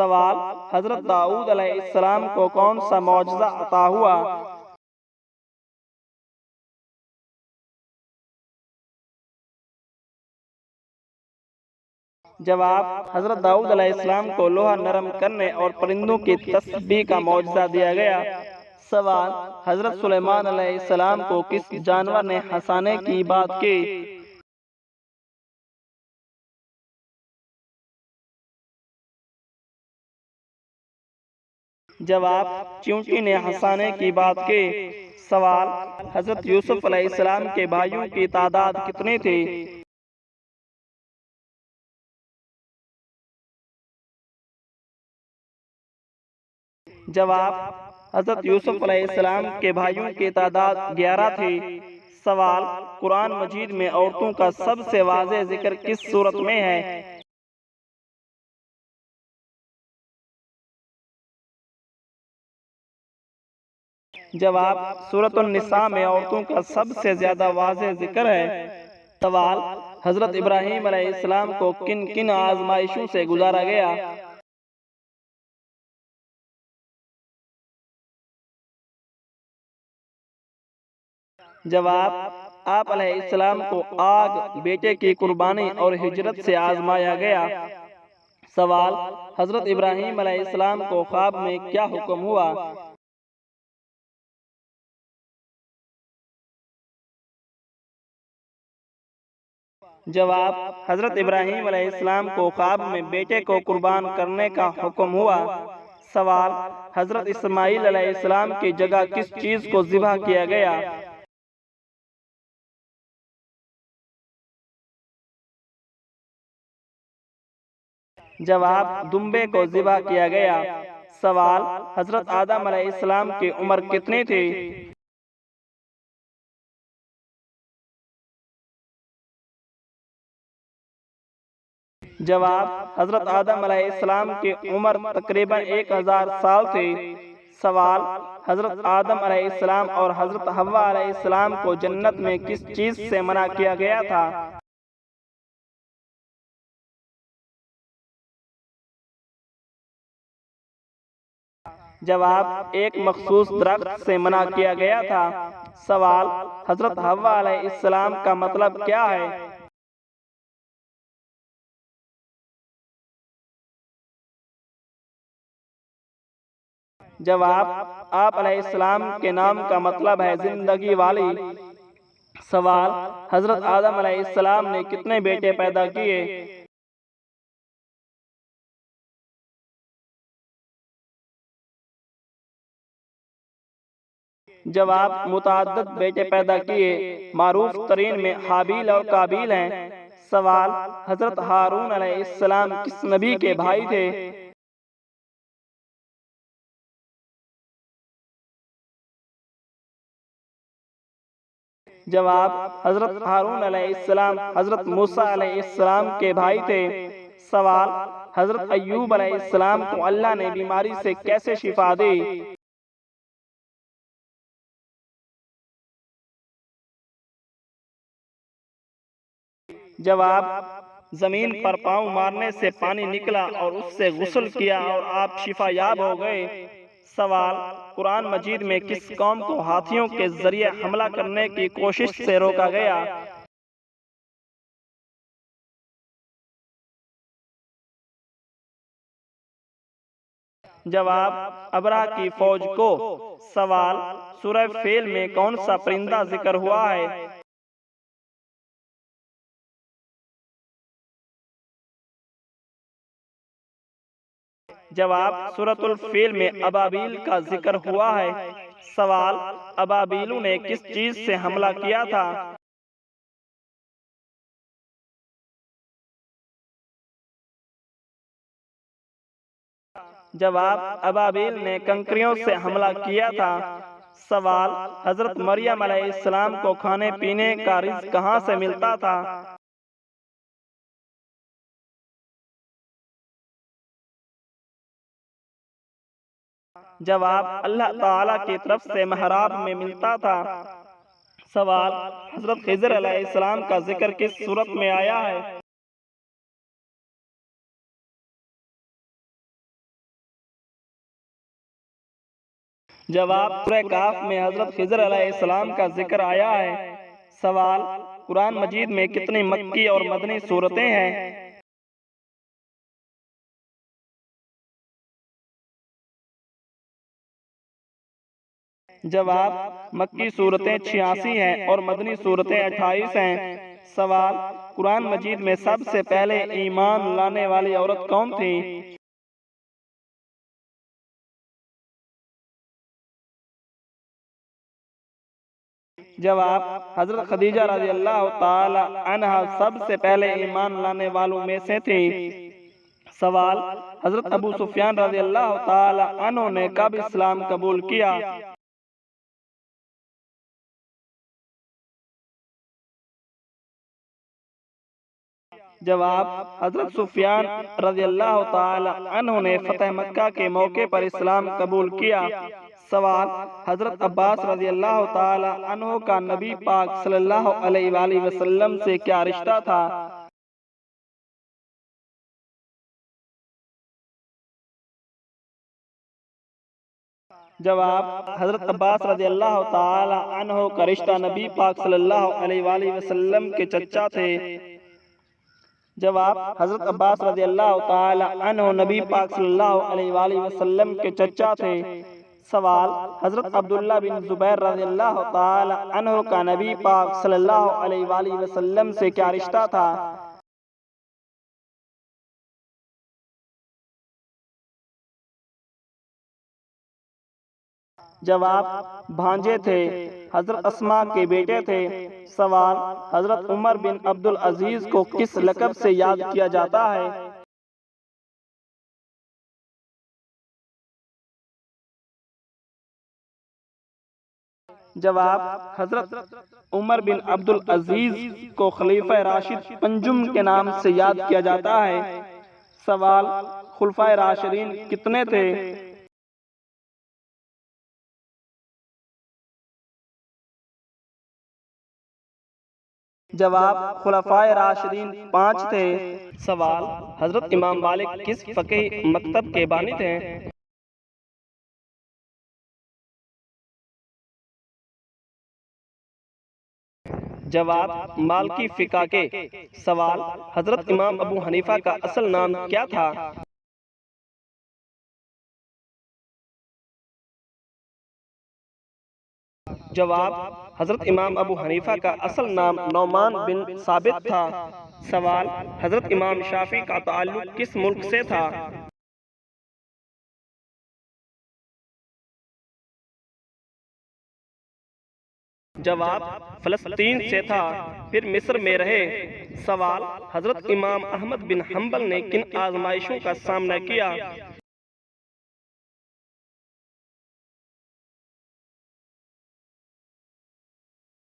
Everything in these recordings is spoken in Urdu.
سوال: حضرت داؤد علیہ السلام کو کون سا معجزہ عطا ہوا؟ جواب: حضرت داؤد علیہ السلام کو لوہا نرم کرنے اور پرندوں کی تسبیح کا معجزہ دیا گیا۔ سوال: حضرت سلیمان علیہ السلام کو کس جانور نے ہنسانے کی بات کی؟ جواب: چیونٹی نے ہنسانے کی بات کی۔ سوال: حضرت یوسف علیہ السلام کے بھائیوں کی تعداد کتنی تھی؟ جواب: حضرت یوسف علیہ السلام کے بھائیوں کی تعداد 11 تھی۔ سوال: قرآن مجید میں عورتوں کا سب سے واضح ذکر کس صورت میں ہے؟ جواب: سورۃ النساء میں عورتوں کا سب سے زیادہ واضح ذکر ہے۔ سوال: حضرت ابراہیم علیہ السلام کو کن کن آزمائشوں سے گزارا گیا؟ جواب: آپ علیہ السلام کو آگ، بیٹے کی قربانی اور ہجرت سے آزمایا گیا۔ سوال: حضرت ابراہیم علیہ السلام کو خواب میں کیا حکم ہوا؟ جواب: حضرت ابراہیم علیہ السلام کو خواب میں بیٹے کو قربان کرنے کا حکم ہوا۔ سوال: حضرت اسماعیل علیہ السلام کی جگہ کس چیز کو ذبح کیا گیا؟ جواب: دمبے کو ذبح کیا گیا۔ سوال: حضرت آدم علیہ السلام کی عمر کتنی تھی؟ جواب: حضرت آدم علیہ السلام کی عمر تقریباً 1000 سال تھی۔ سوال: حضرت آدم علیہ السلام اور حضرت حوا علیہ السلام کو جنت میں کس چیز سے منع کیا گیا تھا؟ جواب: ایک مخصوص درخت سے منع کیا گیا تھا۔ سوال: حضرت حوا علیہ السلام کا مطلب کیا ہے؟ جواب: آپ علیہ السلام کے نام کا مطلب ہے زندگی والی۔ سوال: حضرت آدم علیہ السلام نے کتنے بیٹے پیدا کیے؟ جواب: متعدد بیٹے پیدا کیے، معروف ترین میں حابیل اور قابیل ہیں۔ سوال: حضرت ہارون علیہ السلام کس نبی کے بھائی تھے؟ جواب: حضرت ہارون علیہ السلام حضرت موسیٰ علیہ السلام کے بھائی تھے۔ سوال: حضرت ایوب علیہ السلام کو اللہ نے بیماری سے کیسے شفا دی؟ جواب: زمین پر پاؤں مارنے سے پانی نکلا اور اس سے غسل کیا اور آپ شفا یاب ہو گئے۔ سوال: قرآن مجید میں کس قوم کو ہاتھیوں کے ذریعے حملہ کرنے کی کوشش سے روکا گیا؟ جواب: ابرہہ کی فوج کو۔ سوال: سورہ فیل میں کون سا پرندہ ذکر ہوا ہے؟ جواب: سورۃ الفیل میں ابابیل کا ذکر ہوا ہے۔ سوال: ابابیلوں نے کس چیز سے حملہ کیا تھا؟ جواب: ابابیل نے کنکریوں سے حملہ کیا تھا۔ سوال: حضرت مریم علیہ السلام کو کھانے پینے کا رزق کہاں سے ملتا تھا؟ جواب: اللہ تعالیٰ کی طرف سے محراب میں ملتا تھا۔ سوال: حضرت خضر علیہ السلام کا ذکر کس سورت میں آیا ہے؟ جواب سورہ کہف میں حضرت خضر علیہ السلام کا ذکر آیا ہے۔ سوال قرآن مجید میں کتنی مکی اور مدنی سورتیں ہیں؟ جواب مکی سورتیں 86 ہیں اور مدنی سورتیں 28 ہیں۔ سوال قرآن مجید میں سب سے پہلے ایمان لانے والی عورت کون تھی؟ جواب حضرت خدیجہ رضی اللہ تعالی عنہا سب سے پہلے ایمان لانے والوں میں سے تھی۔ سوال حضرت ابو سفیان رضی اللہ تعالی عنہ نے کب اسلام قبول کیا؟ جواب حضرت سفیان رضی اللہ تعالی عنہ نے فتح مکہ کے موقع پر اسلام قبول کیا۔ سوال حضرت عباس رضی اللہ تعالی عنہ کا نبی پاک صلی اللہ علیہ وآلہ وسلم سے کیا رشتہ تھا؟ جواب حضرت عباس رضی اللہ تعالی عنہ کا رشتہ نبی پاک صلی اللہ علیہ وآلہ وسلم کے چچا تھے۔ جواب حضرت عباس رضی اللہ تعالی عنہ نبی پاک صلی اللہ علیہ وآلہ وسلم کے چچا تھے۔ سوال حضرت عبداللہ بن زبیر رضی اللہ تعالی عنہ کا نبی پاک صلی اللہ علیہ وآلہ وسلم سے کیا رشتہ تھا؟ جواب بھانجے تھے، حضرت اسماء کے بیٹے تھے۔ سوال حضرت عمر بن عبدالعزیز کو کس لقب سے یاد کیا جاتا ہے؟ جواب حضرت عمر بن عبدالعزیز کو خلیفہ راشد پنجم کے نام سے یاد کیا جاتا ہے۔ سوال خلفائے راشدین کتنے تھے؟ جواب خلفائے راشدین 5 تھے۔ سوال حضرت امام مالک کس فقہی مکتب کے بانی تھے؟ جواب مالکی فقہ کے۔ سوال حضرت امام ابو حنیفہ کا اصل نام کیا تھا؟ جواب حضرت امام ابو حنیفہ کا اصل نام نعمان بن ثابت تھا۔ سوال حضرت امام شافعی کا تعلق کس ملک سے تھا؟ جواب فلسطین سے تھا، پھر مصر میں رہے۔ سوال حضرت امام احمد بن حنبل نے کن آزمائشوں کا سامنا کیا؟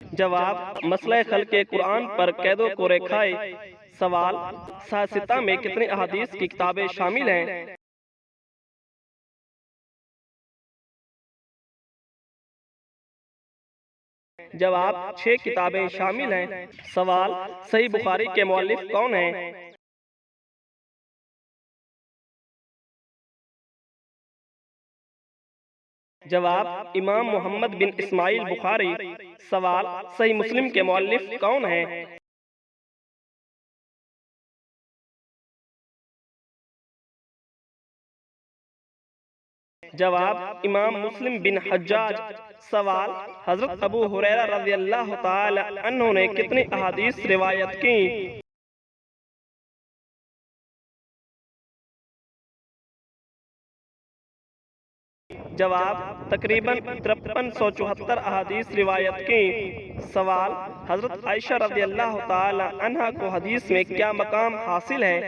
جواب مسئلہ خلق قرآن پر قید و کوڑے کھائے۔ سوال سیاستہ میں کتنی احادیث کی کتابیں شامل ہیں؟ جواب 6 کتابیں شامل ہیں۔ سوال صحیح بخاری کے مؤلف کون ہیں؟ جواب امام محمد بن اسماعیل بخاری۔ سوال صحیح مسلم کے مؤلف کون ہیں؟ جواب امام مسلم بن حجاج۔ سوال حضرت ابو ہریرہ رضی اللہ تعالی عنہ نے کتنی احادیث روایت کی؟ جواب تقریباً 5374 احادیث روایت کی۔ سوال حضرت عائشہ رضی اللہ تعالی عنہا کو حدیث میں کیا مقام حاصل ہے؟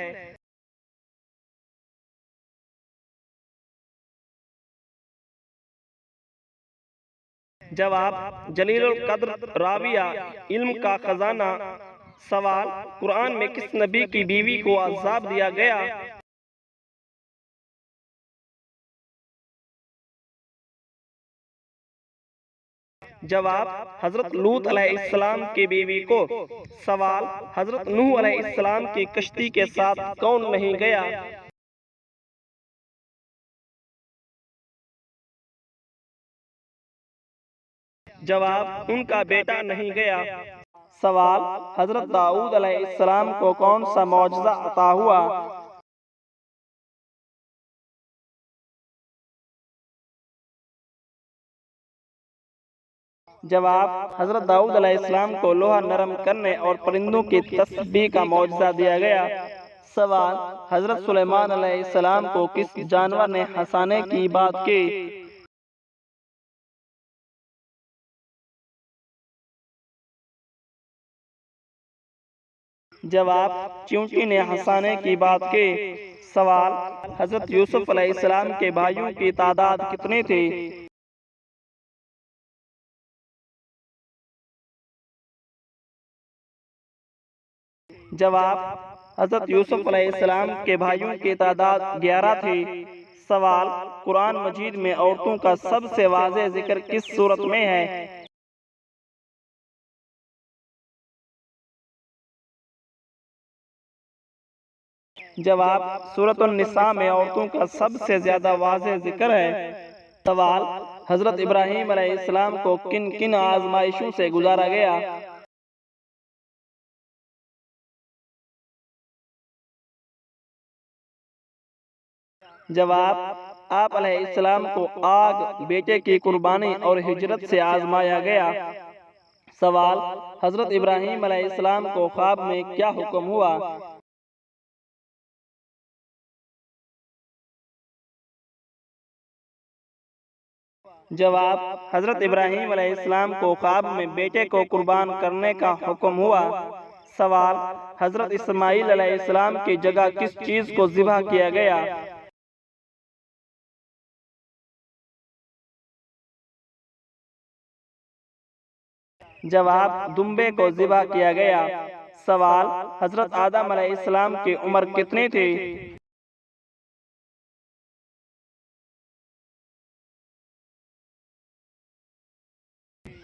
جواب جلیل القدر راویہ، علم کا خزانہ۔ سوال قرآن میں کس نبی کی بیوی کو عذاب دیا گیا؟ جواب حضرت لوط علیہ السلام کی بیوی کو۔ سوال حضرت نوح علیہ السلام کی کشتی کے ساتھ کون نہیں گیا؟ جواب: ان کا بیٹا نہیں گیا۔ سوال: حضرت داؤد علیہ السلام کو کون سا معجزہ عطا ہوا؟ جواب: حضرت داؤد علیہ السلام کو لوہا نرم کرنے اور پرندوں کی تسبیح کا معجزہ دیا گیا۔ سوال: حضرت سلیمان علیہ السلام کو کس جانور نے ہنسانے کی بات کی؟ جواب: چیونٹی نے ہنسانے کی بات کی۔ سوال: حضرت یوسف علیہ السلام کے بھائیوں کی تعداد کتنی تھی؟ جواب: حضرت یوسف علیہ السلام کے بھائیوں کی تعداد 11 تھی۔ سوال: قرآن مجید میں عورتوں کا سب سے واضح ذکر کس صورت میں ہے؟ جواب: سورۃ النساء میں عورتوں کا سب سے زیادہ واضح ذکر ہے۔ سوال: حضرت ابراہیم علیہ السلام کو کن کن آزمائشوں سے گزارا گیا؟ جواب: آپ علیہ السلام کو آگ، بیٹے کی قربانی اور ہجرت سے آزمایا گیا۔ سوال: حضرت ابراہیم علیہ السلام کو خواب میں کیا حکم ہوا؟ جواب: حضرت ابراہیم علیہ السلام کو خواب میں بیٹے کو قربان کرنے کا حکم ہوا۔ سوال: حضرت اسماعیل علیہ السلام کی جگہ کس چیز کو ذبح کیا گیا؟ جواب: دمبے کو ذبح کیا گیا۔ سوال: حضرت آدم علیہ السلام کی عمر کتنی تھی؟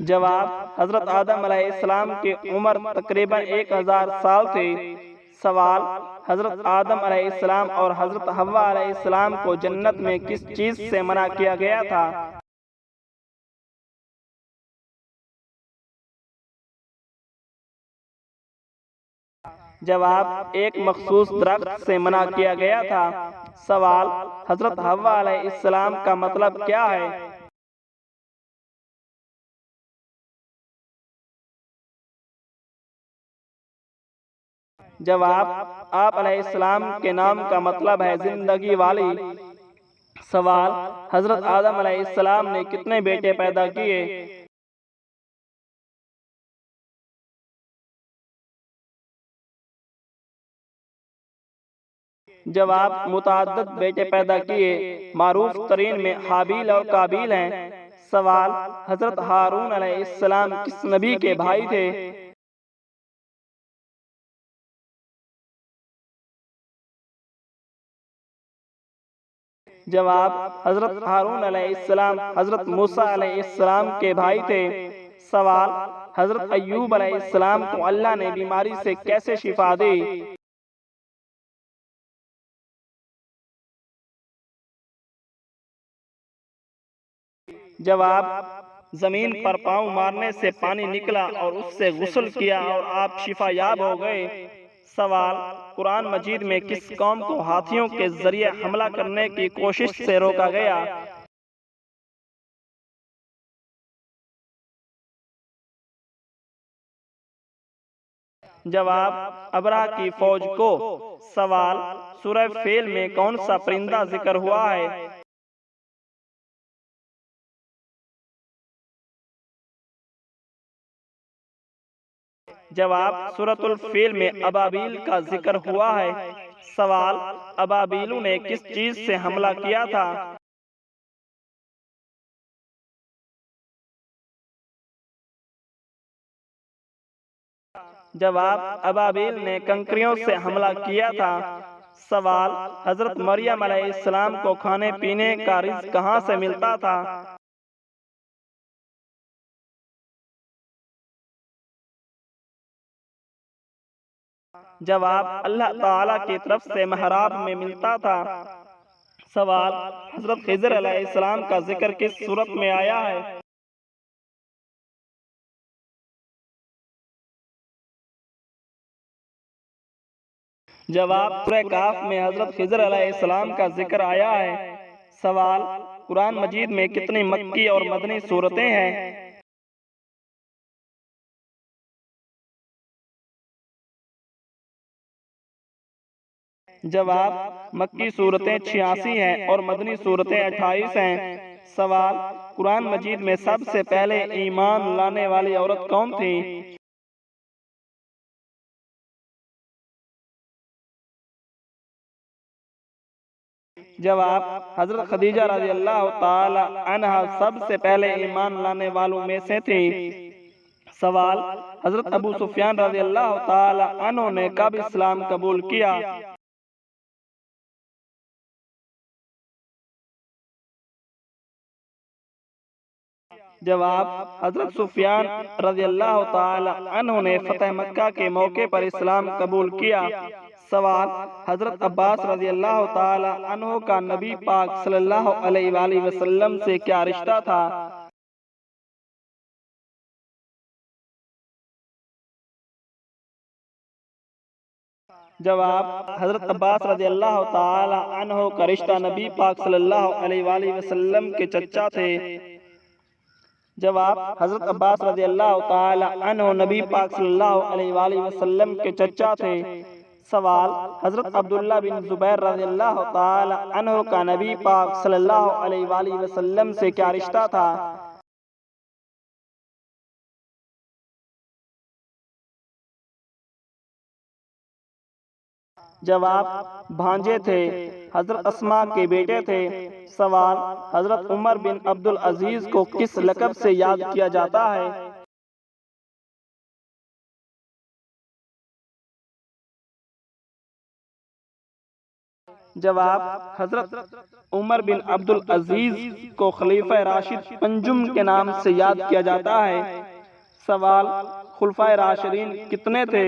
جواب: حضرت آدم علیہ السلام کی عمر تقریباً 1000 سال تھی۔ سوال: حضرت آدم علیہ السلام اور حضرت حوا علیہ السلام کو جنت میں کس چیز سے منع کیا گیا تھا؟ جواب: ایک مخصوص درخت سے منع کیا گیا تھا۔ سوال: حضرت حوا علیہ السلام کا مطلب کیا ہے؟ جواب: آپ علیہ السلام کے نام کا مطلب ہے زندگی والی۔ سوال: حضرت آدم علیہ السلام نے کتنے بیٹے پیدا کیے؟ جواب: متعدد بیٹے پیدا کیے، معروف ترین میں حابیل اور قابیل ہیں۔ سوال: حضرت ہارون علیہ السلام کس نبی کے بھائی تھے؟ جواب: حضرت ہارون علیہ السلام حضرت موسیٰ علیہ السلام کے بھائی تھے۔ سوال: حضرت ایوب علیہ السلام کو اللہ نے بیماری سے کیسے شفا دی؟ جواب: زمین پر پاؤں مارنے سے پانی نکلا اور اس سے غسل کیا اور آپ شفا یاب ہو گئے۔ سوال: قرآن مجید میں کس قوم کو ہاتھیوں کے ذریعے حملہ کرنے کی کوشش سے روکا گیا؟ جواب: ابرہہ کی فوج کو۔ سوال: سورہ فیل میں کون سا پرندہ ذکر ہوا ہے؟ جواب: سورۃ الفیل میں ابابیل کا ذکر ہوا ہے۔ سوال: ابابیلوں نے کس چیز سے حملہ کیا تھا؟ جواب: ابابیل نے کنکریوں سے حملہ کیا تھا۔ سوال: حضرت مریم علیہ السلام کو کھانے پینے کا رزق کہاں سے ملتا تھا؟ جواب: اللہ تعالیٰ کی طرف سے محراب میں ملتا تھا۔ سوال: حضرت خضر علیہ السلام کا ذکر کس سورت میں آیا ہے؟ جواب سورہ کہف میں حضرت خضر علیہ السلام کا ذکر آیا ہے۔ سوال قرآن مجید میں کتنی مکی اور مدنی سورتیں ہیں؟ جواب مکی سورتیں 86 ہیں اور مدنی سورتیں 28 ہیں۔ سوال قرآن مجید میں سب سے پہلے ایمان لانے والی عورت کون تھی؟ جواب حضرت خدیجہ رضی اللہ تعالی عنہا سب سے پہلے ایمان لانے والوں میں سے تھی۔ سوال حضرت ابو سفیان رضی اللہ تعالی عنہ نے کب اسلام قبول کیا؟ جواب حضرت سفیان رضی اللہ تعالی عنہ نے فتح مکہ کے موقع پر اسلام قبول کیا۔ سوال حضرت عباس رضی اللہ تعالی عنہ کا نبی پاک صلی اللہ علیہ وآلہ وسلم سے کیا رشتہ تھا؟ جواب حضرت عباس رضی اللہ تعالی عنہ کا رشتہ نبی پاک صلی اللہ علیہ وآلہ وسلم کے چچا تھے۔ جواب حضرت عباس رضی اللہ تعالی عنہ نبی پاک صلی اللہ علیہ وآلہ وسلم کے چچا تھے۔ سوال حضرت عبداللہ بن زبیر رضی اللہ تعالی عنہ کا نبی پاک صلی اللہ علیہ وآلہ وسلم سے کیا رشتہ تھا؟ جواب بھانجے تھے، حضرت اسماء کے بیٹے تھے۔ سوال حضرت عمر بن عبدالعزیز کو کس لقب سے یاد کیا جاتا ہے؟ جواب حضرت عمر بن عبدالعزیز کو خلیفہ راشد پنجم کے نام سے یاد کیا جاتا ہے۔ سوال خلفائے راشدین کتنے تھے؟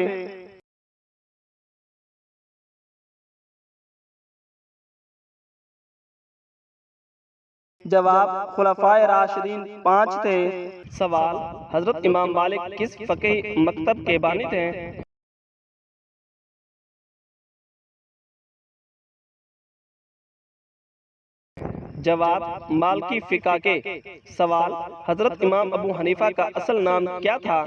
جواب خلفائے راشدین 5 تھے۔ سوال حضرت امام مالک کس فقہی مکتب کے بانی تھے؟ جواب مالکی فقہ کے۔ سوال حضرت امام ابو حنیفہ کا اصل نام کیا تھا؟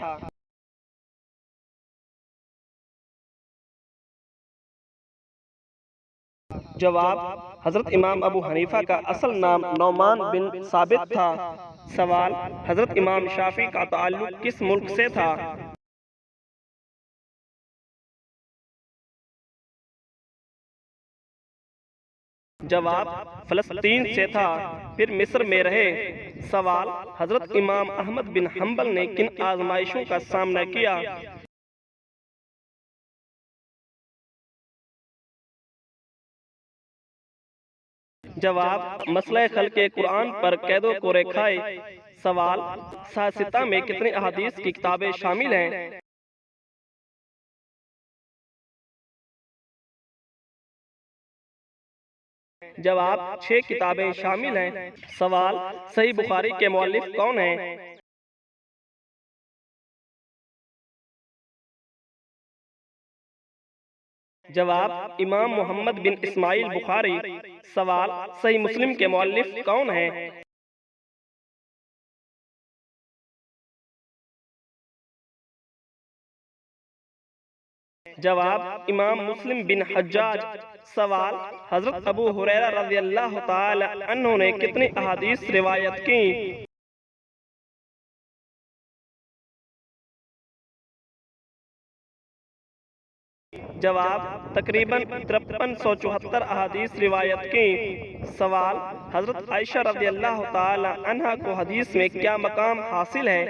جواب حضرت امام ابو حنیفہ کا اصل نام نعمان بن ثابت تھا۔ سوال حضرت امام شافعی کا تعلق کس ملک سے تھا؟ جواب فلسطین سے تھا، پھر مصر میں رہے۔ سوال حضرت امام احمد بن حنبل نے کن آزمائشوں کا سامنا کیا؟ جواب مسئلہ خلق قرآن پر قید و کوڑے کھائے۔ سوال سیاستہ میں کتنی احادیث کی کتابیں شامل ہیں؟ جواب 6 کتابیں شامل ہیں۔ سوال صحیح بخاری کے مؤلف کون ہیں؟ جواب امام محمد بن اسماعیل بخاری۔ سوال صحیح مسلم کے مؤلف کون ہیں؟ جواب امام مسلم بن حجاج۔ سوال حضرت ابو ہریرہ رضی اللہ تعالی عنہ نے کتنی احادیث روایت کی؟ جواب تقریباً 5374 احادیث روایت کی۔ سوال حضرت عائشہ رضی اللہ تعالی عنہا کو حدیث میں کیا مقام حاصل ہے؟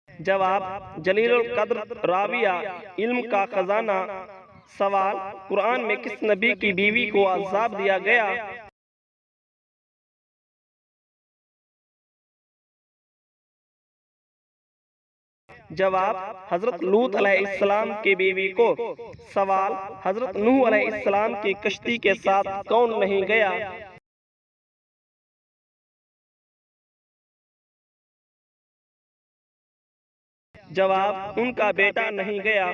جواب جلیل القدر راویہ، علم کا خزانہ۔ سوال قرآن میں کس نبی کی بیوی کو عذاب دیا گیا؟ جواب حضرت لوط علیہ السلام کی بیوی کو۔ سوال حضرت نوح علیہ السلام کی کشتی کے ساتھ کون نہیں گیا؟ جواب: ان کا بیٹا نہیں گیا